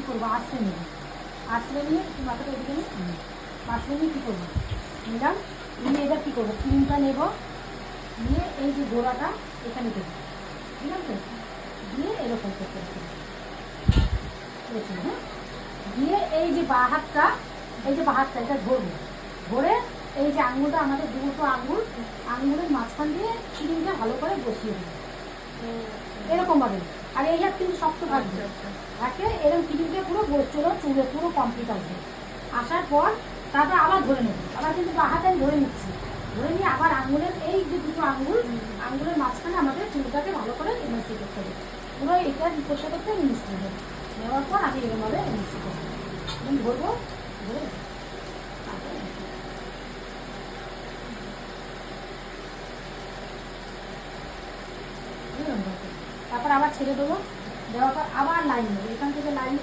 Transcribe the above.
করবো, আশ্রে নেবো, আশ্রে নিয়ে মাথাটা এদিকে নিই, আশ্রে নিয়ে কী করবো, নিলাম, নিয়ে এবার কী করবো, ক্রিমটা নেবো, নিয়ে এই যে গোড়াটা এখানে দেবো, ঠিক আছে, দিয়ে এরকম করতে হবে, হ্যাঁ, দিয়ে এই যে বাঁ হাতটা, এই যে বাঁ হাতটা এটা ধরবো, ধরে এই যে আঙুলটা আমাদের দুটো আঙুলের মাঝখান দিয়ে ক্রিমটা ভালো করে বসিয়ে দেবো এরকম ভাবে। আর এই হাত কিন্তু শক্ত থাকবে, থাকে এরকম ক্রিমটা পুরো চলো চুলে পুরো কমপ্লিট আসবে, আসার পর তারপর আবার ধরে নেবো, আবার কিন্তু বাঁ হাতে আমি ধরে নিচ্ছি, ধরে নিয়ে আবার আঙুলের এই যে দুটো আঙুলের মাঝখানে আমাদের চুলটাকে ভালো করে মিক্সি করতে হবে, পুরো এটা করতে করতে মিক্সি হবে, নেওয়ার পর আমি এরকমভাবে মিক্সি করবো, ধরবো, ধরে তারপর আবার ছেড়ে দেবো, দেওয়ার পর আবার লাইন নেবো, এখান থেকে লাইন